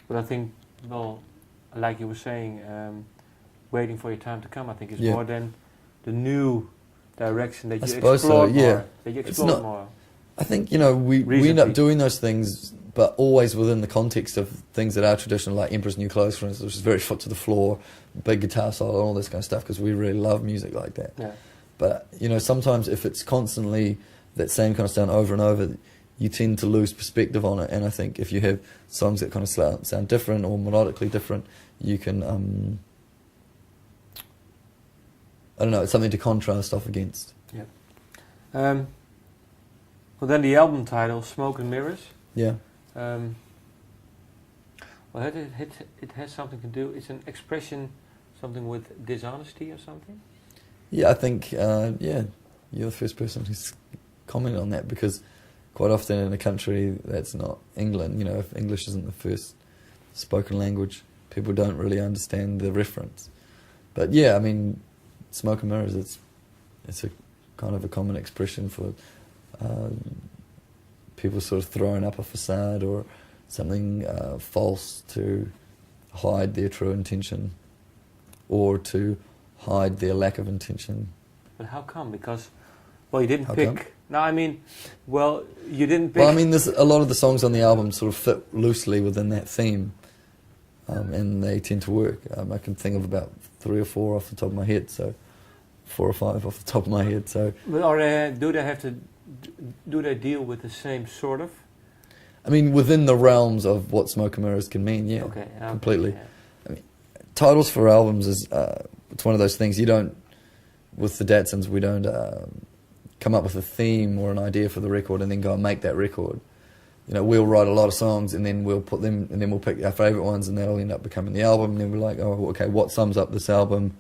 But I think, well, like you were saying, waiting for your time to come, I think is Yeah. more than the new direction that I you suppose explore so, yeah. more. That you explore not- more. I think, we end Recently. up doing those things, but always within the context of things that are traditional, like Emperor's New Clothes, for instance, which is very foot to the floor, big guitar solo, and all this kind of stuff, because we really love music like that. Yeah. But, sometimes if it's constantly that same kind of sound over and over, you tend to lose perspective on it. And I think if you have songs that kind of sound different or melodically different, you can, I don't know, it's something to contrast off against. Yeah. Well, then the album title, Smoke and Mirrors. Yeah. Well, it has something to do. It's an expression, something with dishonesty or something. Yeah, I think, you're the first person who's commented on that, because quite often in a country that's not England, if English isn't the first spoken language, people don't really understand the reference. But yeah, I mean, smoke and mirrors, it's a kind of a common expression for people sort of throwing up a facade or something false to hide their true intention or to hide their lack of intention. But how come? Because, well, you didn't How pick... come? No, I mean, well, you didn't pick... Well, I mean, there's a lot of the songs on the album sort of fit loosely within that theme, and they tend to work. I can think of about 3 or 4 off the top of my head, so 4 or 5 off the top of my head. So, But do they deal with the same sort of? I mean, within the realms of what Smoke and Mirrors can mean, yeah, Okay, completely. yeah. I mean, titles for albums is it's one of those things you don't. With the Datsuns, we don't come up with a theme or an idea for the record and then go and make that record. We'll write a lot of songs and then we'll put them, and then we'll pick our favourite ones, and that'll end up becoming the album. And then we're like, oh, okay, what sums up this album?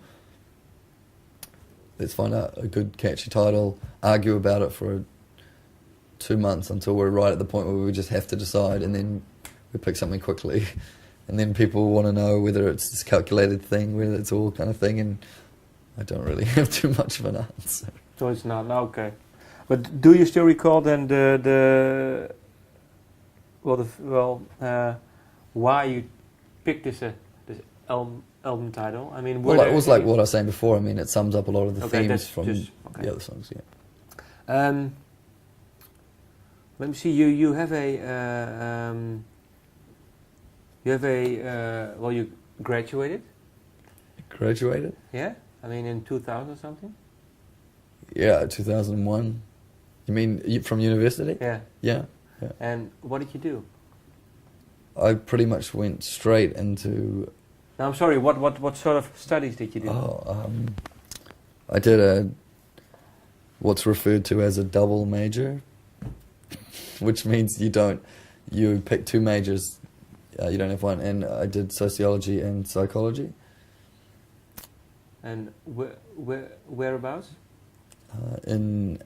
Let's find out a good, catchy title. Argue about it for 2 months until we're right at the point where we just have to decide, and then we pick something quickly. And then people want to know whether it's this calculated thing, whether it's all kind of thing, and I don't really have too much of an answer. So it's not, no, okay. But do you still recall then why you picked this album title? I mean, Well, it was like what I was saying before. I mean, it sums up a lot of the themes from okay. the other songs, yeah. Let me see. You have well, you graduated. Graduated? Yeah. I mean, in 2000 or something. Yeah, 2001. You mean from university? Yeah. Yeah. And what did you do? I pretty much went straight into... No, I'm sorry. What sort of studies did you do? I did what's referred to as a double major, which means you pick 2 majors, you don't have one, and I did sociology and psychology. And whereabouts? In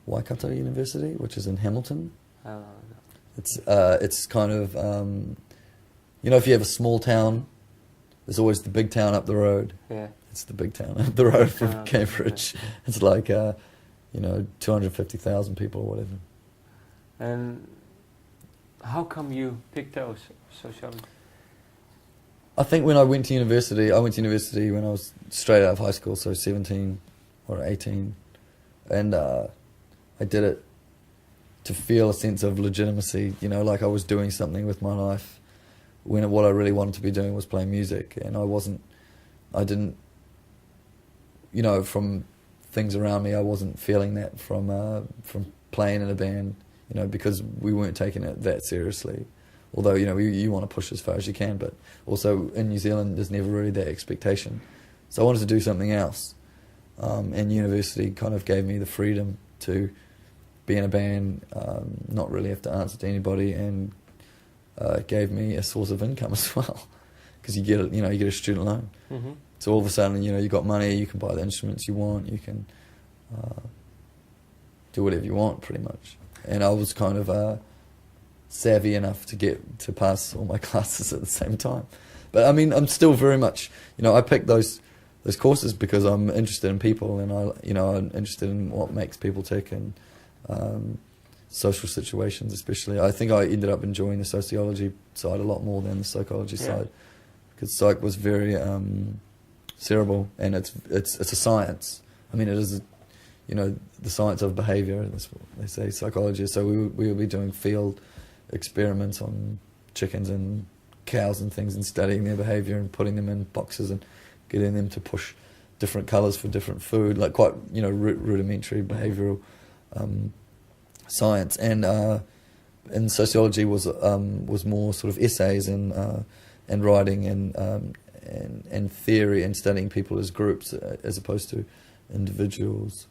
Waikato University, which is in Hamilton. No. It's kind of if you have a small town, there's always the big town up the road. Yeah. It's the big town up the road from Cambridge. Yeah. It's like 250,000 people or whatever. And how come you picked those sociology? I think when I went to university when I was straight out of high school, so 17 or 18, and I did it to feel a sense of legitimacy, like I was doing something with my life, when what I really wanted to be doing was playing music, and I didn't, from things around me, I wasn't feeling that from playing in a band, because we weren't taking it that seriously. Although, you want to push as far as you can, but also in New Zealand, there's never really that expectation. So I wanted to do something else. And university kind of gave me the freedom to be in a band, not really have to answer to anybody, and gave me a source of income as well. Because you get a student loan. Mm-hmm. So all of a sudden, you got money, you can buy the instruments you want, you can do whatever you want, pretty much. And I was kind of savvy enough to pass all my classes at the same time. But I mean, I'm still very much, I picked those courses because I'm interested in people, and I'm interested in what makes people tick, and social situations, especially. I think I ended up enjoying the sociology side a lot more than the psychology side, because psych was very cerebral, and it's a science. I mean, it is, you know, the science of behaviour. That's what they say, psychology. So we would be doing field experiments on chickens and cows and things, and studying their behaviour and putting them in boxes and getting them to push different colours for different food, like quite, you know, rudimentary behavioural science. And sociology was more sort of essays and writing and theory, and studying people as groups as opposed to individuals.